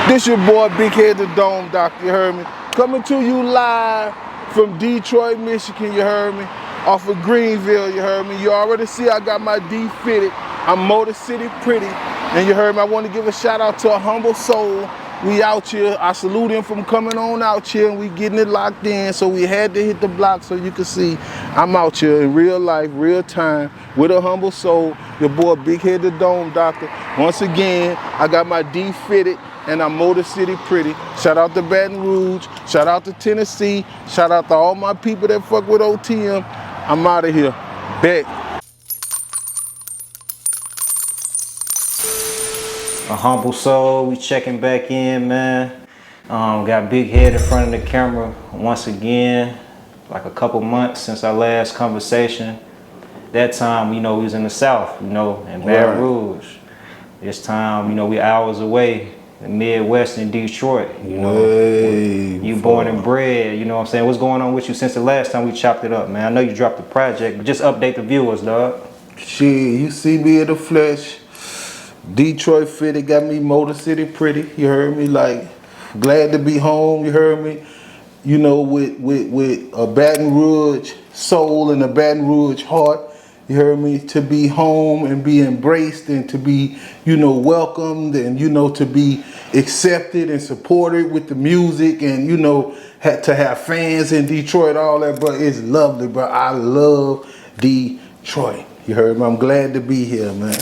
This your boy, Big Head the Dome Doctor, you heard me? Coming to you live from Detroit, Michigan, you heard me? Off of Greenville, you heard me? You already see I got my D fitted. I'm Motor City Pretty. And you heard me, I want to give a shout out to AHumbleSoul. We out here. I salute him from coming on out here, and we getting it locked in. So we had to hit the block so you can see I'm out here in real life, real time, with AHumbleSoul. Your boy, Big Head the Dome Doctor. Once again, I got my D fitted. And I'm Motor City Pretty. Shout out to Baton Rouge. Shout out to Tennessee. Shout out to all my people that fuck with OTM. I'm out of here. Bet. AHumbleSoul, we checking back in, man. Got Big Head in front of the camera once again. Like a couple months since our last conversation. That time, we was in the South, in Baton Rouge. This time, we hours away. The Midwest in Detroit, you born and bred, you know what I'm saying? What's going on with you since the last time we chopped it up, man? I know you dropped the project, but just update the viewers, dog. Shit, you see me in the flesh. Detroit fitted, got me Motor City Pretty, you heard me? Like, glad to be home, you heard me? With a Baton Rouge soul and a Baton Rouge heart. You heard me? To be home and be embraced and to be, welcomed and, to be accepted and supported with the music and, to have fans in Detroit, all that, bro. It's lovely, bro. I love Detroit. You heard me? I'm glad to be here, man.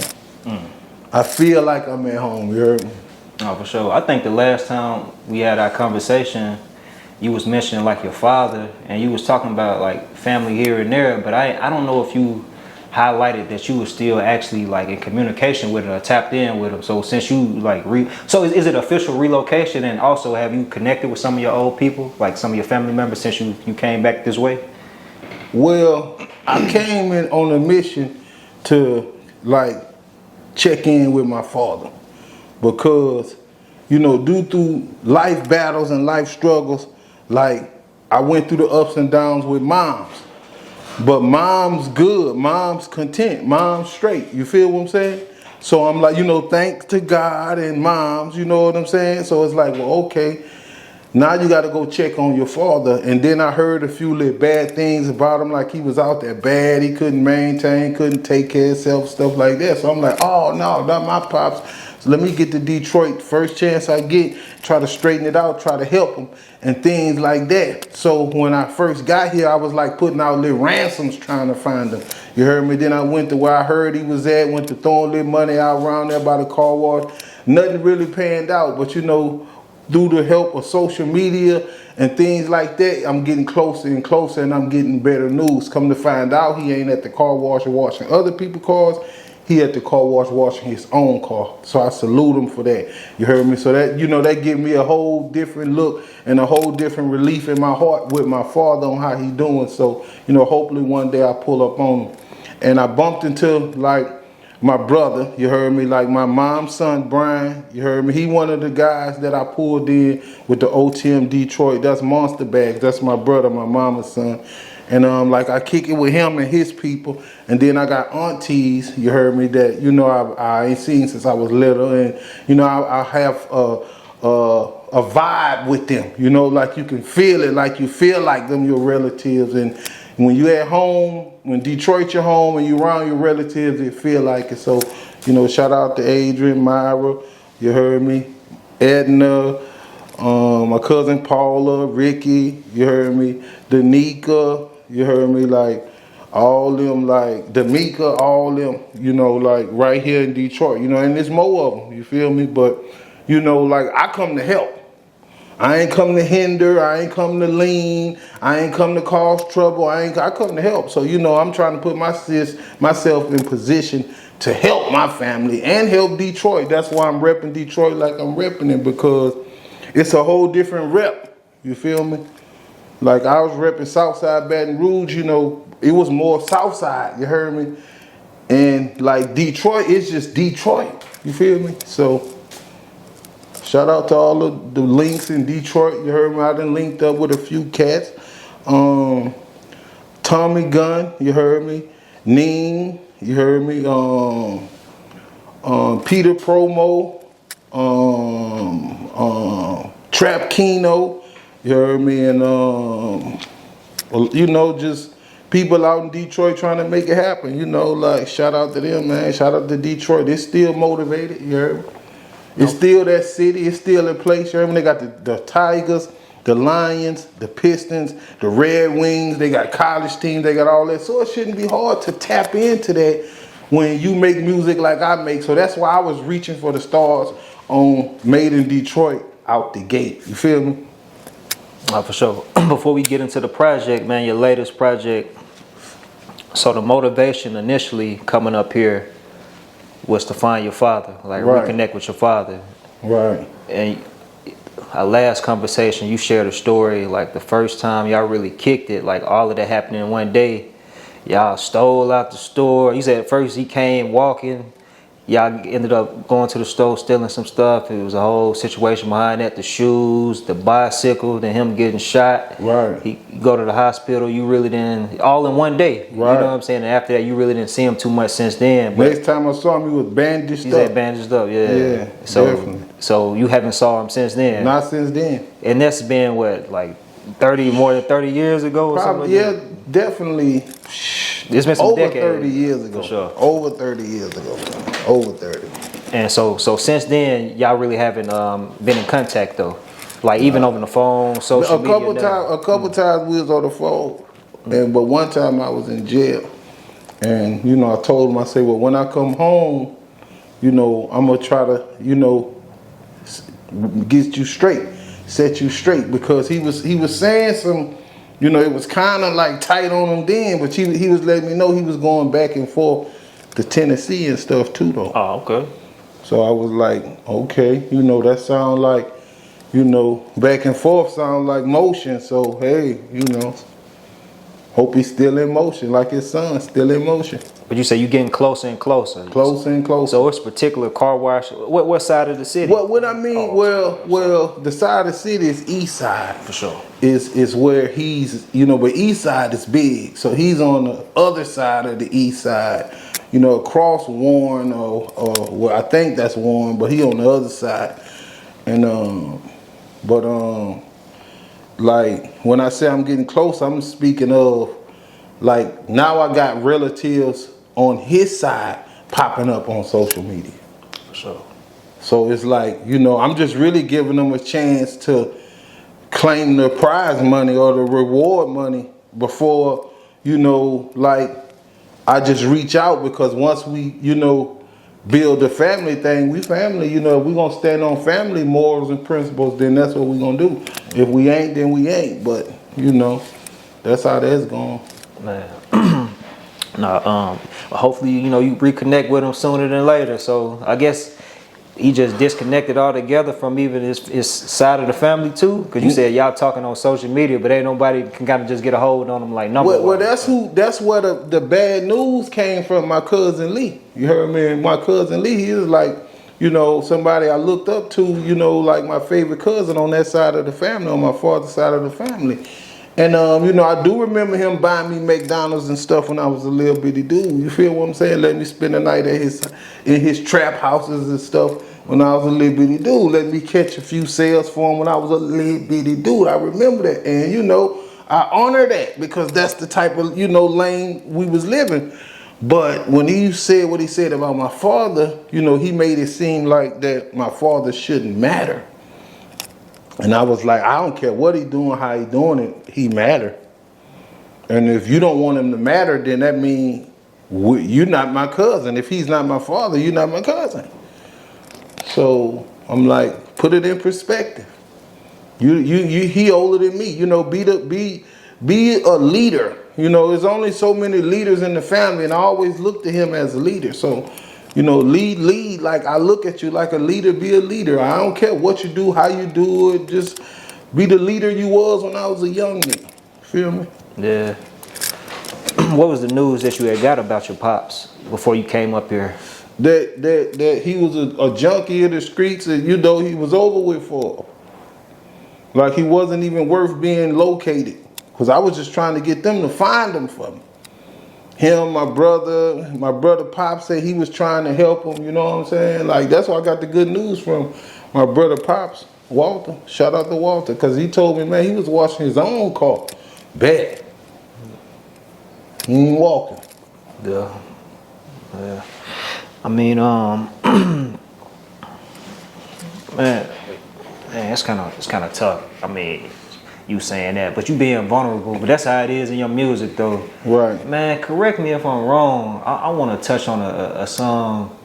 I feel like I'm at home. You heard me? Oh, for sure. I think the last time we had our conversation, you was mentioning like your father and you was talking about like family here and there, but I don't know if you highlighted that you were still actually like in communication with him or tapped in with him. So since you like so is it official relocation, and also have you connected with some of your old people, like some of your family members, since you came back this way? Well, I came in on a mission to like check in with my father because due to life battles and life struggles, like I went through the ups and downs with moms. But mom's good, mom's content, mom's straight. You feel what I'm saying? So I'm like, thanks to God and moms, you know what I'm saying? So it's like, well, okay, now you got to go check on your father. And then I heard a few little bad things about him, like he was out there bad, he couldn't maintain, couldn't take care of himself, stuff like that. So I'm like, oh no, not my pops. So let me get to Detroit first chance I get, try to straighten it out, try to help him and things like that. So when I first got here, I was like putting out little ransoms trying to find him. You heard me? Then I went to where I heard he was at, went to throwing little money out around there by the car wash. Nothing really panned out, but through the help of social media and things like that, I'm getting closer and closer and I'm getting better news. Come to find out, he ain't at the car wash washing other people's cars. He at the car wash washing his own car. So I salute him for that. You heard me? So that, that gave me a whole different look and a whole different relief in my heart with my father on how he doing. So, hopefully one day I pull up on him. And I bumped into like my brother, you heard me, like my mom's son, Brian, you heard me. He one of the guys that I pulled in with the OTM Detroit. That's Monster Bags. That's my brother, my mama's son. And like I kick it with him and his people. And then I got aunties, you heard me, that, I ain't seen since I was little. And, I have a vibe with them, like you can feel it, like you feel like them, your relatives. And when you at home, when Detroit your home and you around your relatives, it feel like it. So, shout out to Adrian, Myra, you heard me, Edna, my cousin Paula, Ricky, you heard me, Danica, you heard me, like all them, like Damika, all them, like right here in Detroit, and there's more of them, you feel me? But, like I come to help. I ain't come to hinder, I ain't come to lean, I ain't come to cause trouble, I come to help. So, I'm trying to put myself in position to help my family and help Detroit. That's why I'm repping Detroit like I'm repping it, because it's a whole different rep, you feel me? Like I was repping Southside Baton Rouge, it was more Southside, you heard me? And like Detroit, it's just Detroit, you feel me? So shout out to all of the links in Detroit. You heard me? I done linked up with a few cats. Tommy Gunn, you heard me? Neen, you heard me? Peter Promo, Trap Kino, you heard me, and you know, just people out in Detroit trying to make it happen. You know, like shout out to them, man. Shout out to Detroit. They're still motivated. You heard me? It's still that city. It's still in place. You heard me? They got the Tigers, the Lions, the Pistons, the Red Wings. They got college teams. They got all that. So it shouldn't be hard to tap into that when you make music like I make. So that's why I was reaching for the stars on Made in Detroit out the gate. You feel me? For sure. Before we get into the project, man, your latest project. So the motivation initially coming up here was to find your father, like reconnect with your father. Right. And our last conversation, you shared a story, like the first time y'all really kicked it, like all of that happened in one day. Y'all stole out the store. You said at first he came walking. Y'all ended up going to the store, stealing some stuff. It was a whole situation behind that. The shoes, the bicycle, then him getting shot. Right. He go to the hospital. You really didn't, all in one day. Right. You know what I'm saying? And after that, you really didn't see him too much since then. But next time I saw him, he was bandaged up. He said bandaged up, yeah. Yeah, so, definitely. So you haven't saw him since then? Not since then. And that's been what, like more than 30 years ago or probably, something like yeah, definitely. It's been some over decades. 30 years ago. For sure. Over 30 years ago. Over 30. And so since then, y'all really haven't been in contact though? Like even over the phone, social media? A couple times we was on the phone. But one time I was in jail. And, you know, I told him, I said, well, when I come home, you know, I'm going to try to, you know, get you straight, set you straight. Because he was saying some, you know, it was kind of like tight on him then, but he was letting me know he was going back and forth to Tennessee and stuff too, though. Oh, okay. So I was like, okay, you know, that sound like, you know, back and forth sound like motion. So, hey, you know, hope he's still in motion, like his son, still in motion. But you say you getting closer and closer. Closer and closer. So it's particular car wash. What side of the city? What I mean, well, the side of the city is east side. For sure. Is where he's, you know, but east side is big. So he's on the other side of the east side, you know, across Warren or well, I think that's Warren, but he on the other side. And like when I say I'm getting close, I'm speaking of like now I got relatives on his side popping up on social media. For sure. So it's like, you know, I'm just really giving them a chance to claim the prize money or the reward money before, you know, like I just reach out, because once we, you know, build the family thing, we family, you know, if we're going to stand on family morals and principles, then that's what we're going to do. If we ain't, then we ain't. But, you know, that's how that's going. Man. Hopefully, you know, you reconnect with him sooner than later. So I guess he just disconnected altogether from even his side of the family too, because you said y'all talking on social media, but ain't nobody can kind of just get a hold on him like number one. Well, that's where the bad news came from. My cousin Lee, you heard me. My cousin Lee, he was like, you know, somebody I looked up to, you know, like my favorite cousin on that side of the family, on my father's side of the family. And, you know, I do remember him buying me McDonald's and stuff when I was a little bitty dude. You feel what I'm saying? Let me spend the night at in his trap houses and stuff when I was a little bitty dude. Let me catch a few sales for him when I was a little bitty dude. I remember that. And, you know, I honor that because that's the type of, you know, lane we was living. But when he said what he said about my father, you know, he made it seem like that my father shouldn't matter. And I was like, I don't care what he doing, how he doing it, he matter. And if you don't want him to matter, then that means you're not my cousin. If he's not my father, you're not my cousin. So I'm like, put it in perspective. He older than me. You know, be a leader. You know, there's only so many leaders in the family, and I always look to him as a leader. So, you know, lead. Like I look at you like a leader. Be a leader. I don't care what you do, how you do it. Just be the leader you was when I was a young nigga. Feel me? Yeah. What was the news that you had got about your pops before you came up here? That he was a junkie in the streets, and you know he was over with for. Like he wasn't even worth being located. Because I was just trying to get them to find him for me. Him, my brother Pop said he was trying to help him, you know what I'm saying? Like, that's why I got the good news from my brother Pops. Walter. Shout out to Walter, because he told me, man, he was washing his own car. Bet. He ain't walking. Yeah. Yeah. I mean, man, it's kind of tough. I mean, you saying that, but you being vulnerable. But that's how it is in your music, though. Right. Man, correct me if I'm wrong. I want to touch on a song.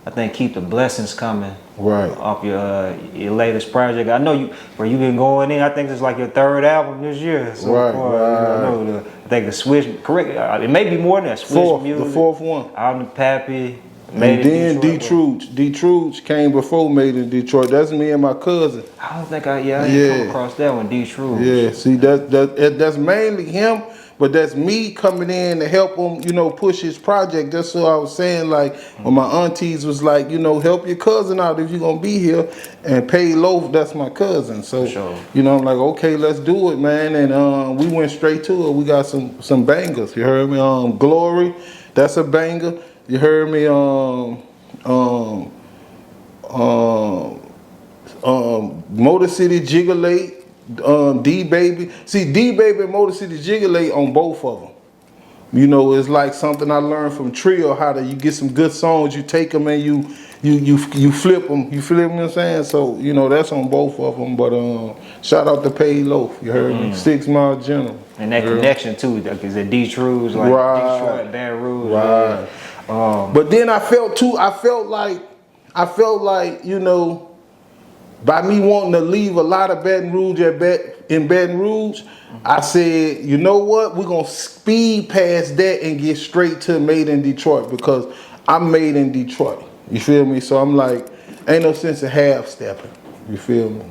I think "Keep the Blessings Coming." Right. Off your latest project. I know where you've been going in. I think it's like your third album this year. So Right. far. Right. I think the Switch. Correct. It may be more than that. Switch music. The fourth one. Out in Pappy. And then Detroit came before Made in Detroit. That's me and my cousin. I don't think I ain't come across that one, Detroit. Yeah, see that's mainly him, but that's me coming in to help him, push his project. That's what I was saying, like when my aunties was like, help your cousin out if you're gonna be here, and Pay Loaf, that's my cousin. So Sure. I'm like, okay, let's do it, man. And we went straight to it. We got some bangers. You heard me? Glory, that's a banger. You heard me? Motor City Jiggalate, D Baby. See, D Baby and Motor City Jiggalate on both of them. It's like something I learned from Trio. How you get some good songs, you take them and you flip them. You feel what I'm saying? So that's on both of them. But shout out to Pay Loaf. You heard me? 6 Mile General. And that connection too, because the Detroit, like right. Detroit, Baton Rouge. Right. Yeah. But then I felt like, by me wanting to leave a lot of Baton Rouge in Baton Rouge, I said, you know what? We're going to speed past that and get straight to Made in Detroit, because I'm made in Detroit. You feel me? So I'm like, ain't no sense in half stepping. You feel me?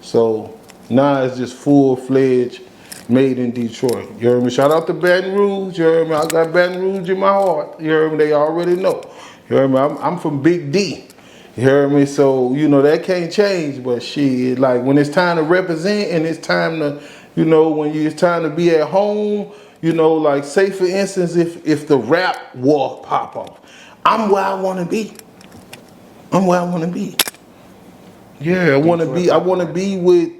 So now it's just full-fledged Made in Detroit. You heard me? Shout out to Baton Rouge. You heard me? I got Baton Rouge in my heart. You heard me? They already know. You heard me? I'm from Big D. You heard me? So, that can't change. But shit, like when it's time to represent and it's time to, when it's time to be at home, like say for instance, if the rap war pop off, I'm where I want to be. I'm where I want to be. Yeah, I want to be with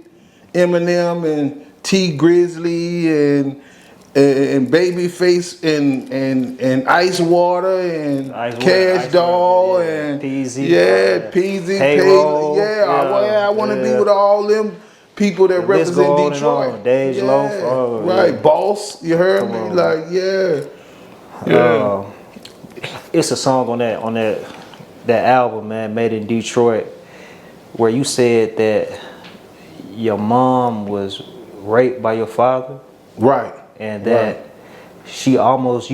Eminem and T Grizzly and Babyface and Ice Water and Cash Doll and PZ. PZ. Payroll. I want to be with all them people that represent Detroit. Dej Loaf. Right, Boss. You heard me? Like, yeah. It's a song on that album, man, Made in Detroit, where you said that your mom was raped by your father, right, and that you almost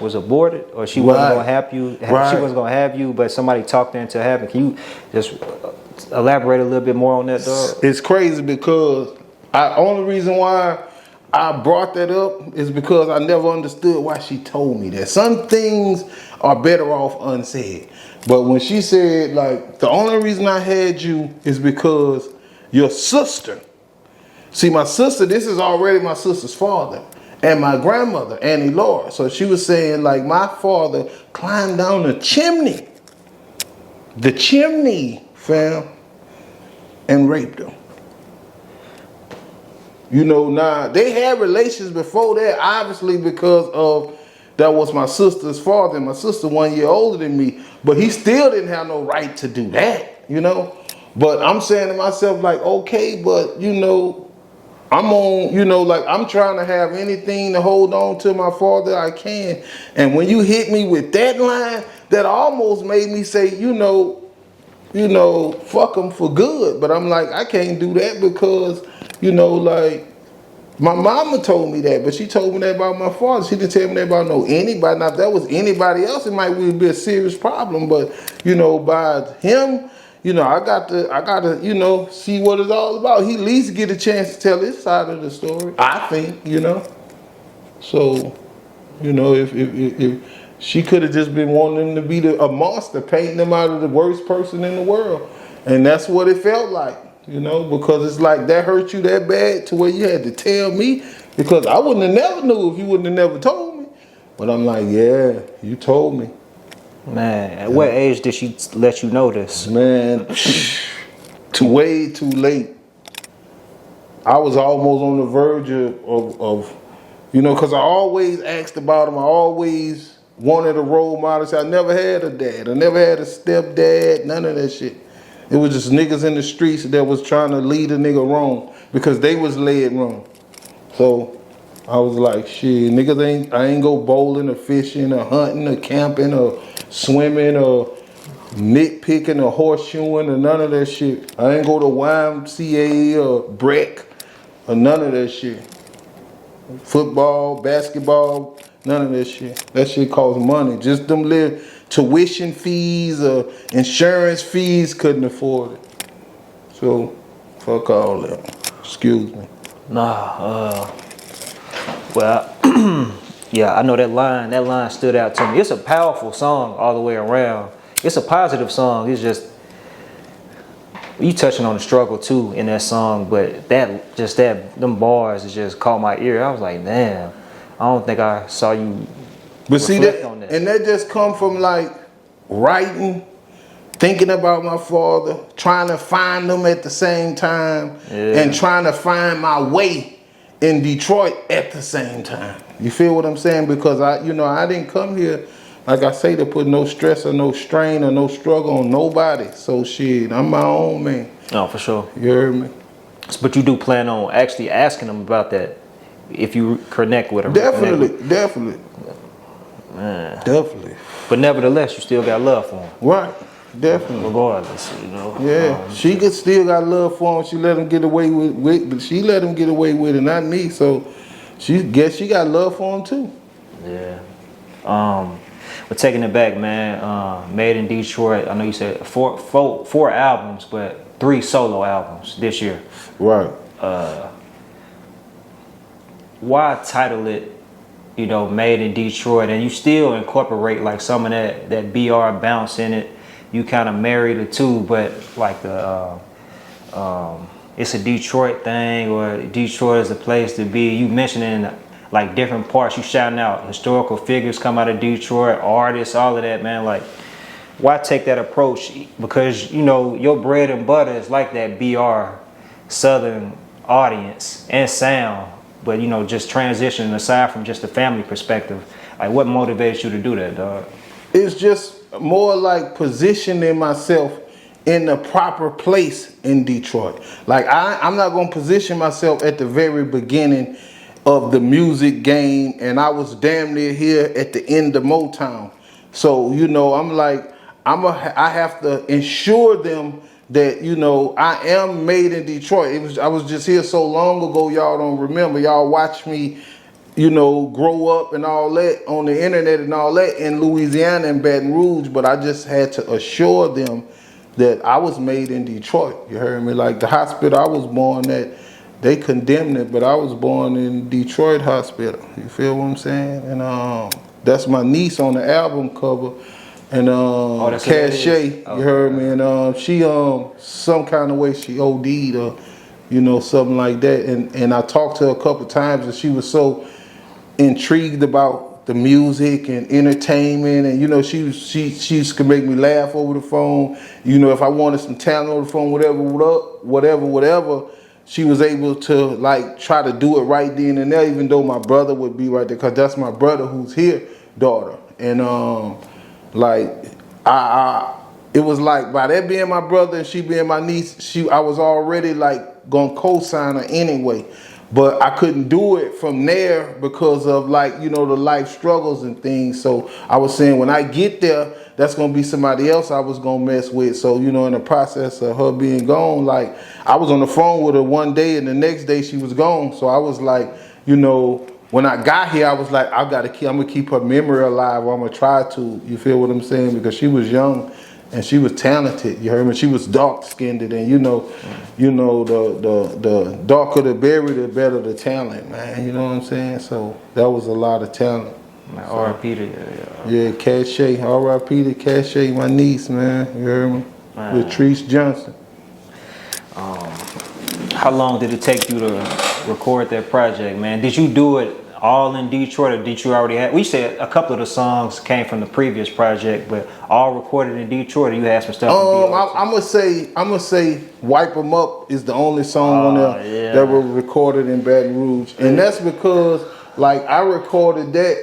was aborted, or she wasn't gonna have you. She wasn't gonna have you, but somebody talked her into having. Can you just elaborate a little bit more on that, dog? It's crazy because only reason why I brought that up is because I never understood why she told me that. Some things are better off unsaid. But when she said, like, the only reason I had you is because your sister. See, my sister, this is already my sister's father. And my grandmother, Annie Laura. So she was saying, like, my father climbed down the chimney. The chimney, fam. And raped her. Now, they had relations before that, obviously, because of that was my sister's father, and my sister 1 year older than me, but he still didn't have no right to do that, But I'm saying to myself, like, okay, but, I'm on, like, I'm trying to have anything to hold on to my father I can. And when you hit me with that line, that almost made me say, fuck them for good. But I'm like, I can't do that because, like, my mama told me that, but she told me that about my father. She didn't tell me that about anybody. Now, if that was anybody else, it might really be a serious problem. But, by him, I got to, see what it's all about. He at least get a chance to tell his side of the story, I think, So, if she could have just been wanting him to be a monster, painting him out of the worst person in the world. And that's what it felt like. Because it's like that hurt you that bad to where you had to tell me, because I wouldn't have never knew if you wouldn't have never told me. But I'm like, yeah, you told me. Man, at what age did she let you know this? Man, way too late. I was almost on the verge of you know, because I always asked about him. I always wanted a role model. So I never had a dad. I never had a stepdad, none of that shit. It was just niggas in the streets that was trying to lead a nigga wrong because they was led wrong. So I was like, shit, niggas I ain't go bowling or fishing or hunting or camping or swimming or nitpicking or horseshoeing or none of that shit. I ain't go to YMCA or Breck or none of that shit. Football, basketball, none of that shit. That shit costs money. Just them little tuition fees or insurance fees couldn't afford it. So, fuck all that. Excuse me. Nah, well, yeah, I know that line stood out to me. It's a powerful song all the way around. It's a positive song. It's just, you touching on the struggle too in that song, but them bars just caught my ear. I was like, damn, I don't think I saw you But see reflect on that. And that just come from like writing, thinking about my father, trying to find him at the same time, and trying to find my way in Detroit at the same time. You feel what I'm saying? Because I didn't come here, like I say, to put no stress or no strain or no struggle on nobody. So shit, I'm my own man. Oh, for sure. You heard me? But you do plan on actually asking them about that if you connect with them? Definitely. Man. Definitely. But nevertheless, you still got love for him. Right. Definitely. Regardless, you know. Yeah, she could still got love for him. She let him get away with but she let him get away with it, not me. So she got love for him too. Yeah. But taking it back, man. Made in Detroit. I know you said four albums, but 3 solo albums this year. Right. Why title it, Made in Detroit, and you still incorporate like some of that BR bounce in it. You kind of marry the two, but like it's a Detroit thing, or Detroit is a place to be. You mentioning like different parts, you shouting out historical figures come out of Detroit, artists, all of that, man. Like, why take that approach? Because your bread and butter is like that BR Southern audience and sound, but just transitioning aside from just the family perspective. Like, what motivates you to do that, dog? It's just more like positioning myself in the proper place in Detroit. Like I'm not gonna position myself at the very beginning of the music game, and I was damn near here at the end of Motown. So I'm like, I have to ensure them that I am made in Detroit. I was just here so long ago, y'all don't remember. Y'all watch me grow up and all that on the internet and all that in Louisiana and Baton Rouge, but I just had to assure them that I was made in Detroit. You heard me? Like the hospital I was born at, they condemned it, but I was born in Detroit hospital. You feel what I'm saying? And that's my niece on the album cover. And Cachet, you heard me? And she some kind of way she OD'd or something like that. And I talked to her a couple times, and she was so intrigued about the music and entertainment, and she could make me laugh over the phone. If I wanted some talent over the phone, whatever, she was able to like try to do it right then and there, even though my brother would be right there, because that's my brother who's here, daughter. And like it was like by that being my brother and she being my niece, I was already like gonna co-sign her anyway. But I couldn't do it from there because of like, the life struggles and things. So I was saying when I get there, that's going to be somebody else I was going to mess with. So, in the process of her being gone, like I was on the phone with her one day and the next day she was gone. So I was like, when I got here, I was like, I'm going to keep her memory alive, or I'm going to try to. You feel what I'm saying? Because she was young. And she was talented, you heard me? She was dark-skinned, and the darker the berry, the better the talent, man. You know what I'm saying? So that was a lot of talent. R.I.P. to Yeah, Cachet. R.I.P. to Cachet, my niece, man. You heard me? Latrice Johnson. How long did it take you to record that project, man? Did you do it all in Detroit, or did you already have? We said a couple of the songs came from the previous project, but all recorded in Detroit. Or you had some stuff. I'm gonna say "Wipe 'Em Up" is the only song on there that was recorded in Baton Rouge, and that's because like I recorded that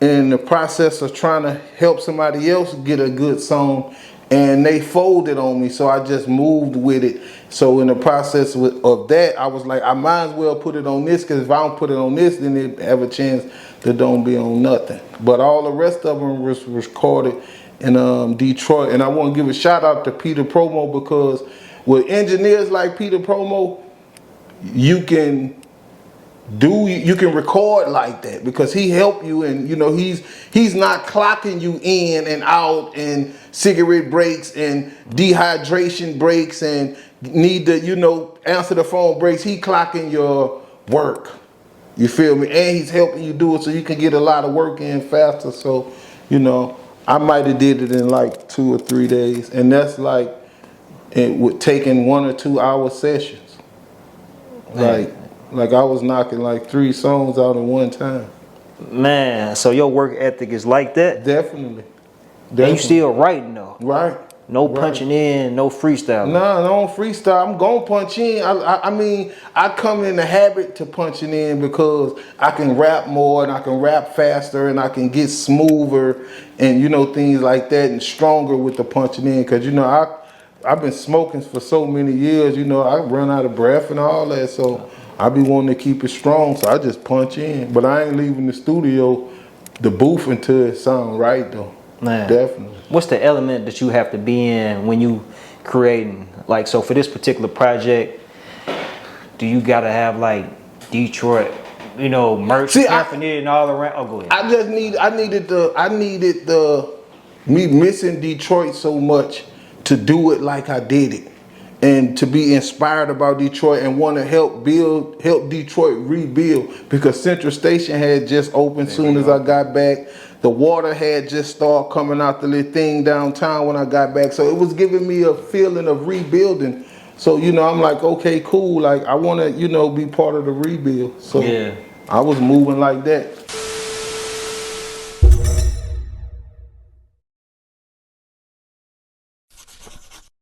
in the process of trying to help somebody else get a good song, and they folded on me, so I just moved with it. So in the process of that, I was like, I might as well put it on this, because if I don't put it on this, then it have a chance to don't be on nothing. But all the rest of them was recorded in Detroit, and I want to give a shout out to Peter Promo, because with engineers like Peter Promo, you can record like that, because he help you, and you know he's not clocking you in and out, and cigarette breaks and dehydration breaks and need to answer the phone breaks. He clocking your work, you feel me, and he's helping you do it so you can get a lot of work in faster. So I might have did it in like 2 or 3 days, and that's like it would taking 1 or 2 hour sessions. Like I was knocking like 3 songs out in one time. Man, so your work ethic is like that? Definitely. And you still writing though? Right. No punching in, no freestyle. Nah, no freestyle. I'm gonna punch in. I mean, I come in the habit to punching in because I can rap more and I can rap faster and I can get smoother and things like that, and stronger with the punching in, because I've been smoking for so many years. I run out of breath and all that, so I be wanting to keep it strong, so I just punch in. But I ain't leaving the studio, the booth, until it sound right though. Man, definitely. What's the element that you have to be in when you creating? Like, so for this particular project, do you gotta have like Detroit, merch paraphernalia all around? Oh, go ahead. I needed me missing Detroit so much to do it like I did it, and to be inspired about Detroit and want to help Detroit rebuild, because Central Station had just opened soon as I got back. The water had just started coming out the little thing downtown when I got back. So it was giving me a feeling of rebuilding. So, I'm like, okay, cool. Like, I want to, be part of the rebuild. So I was moving like that.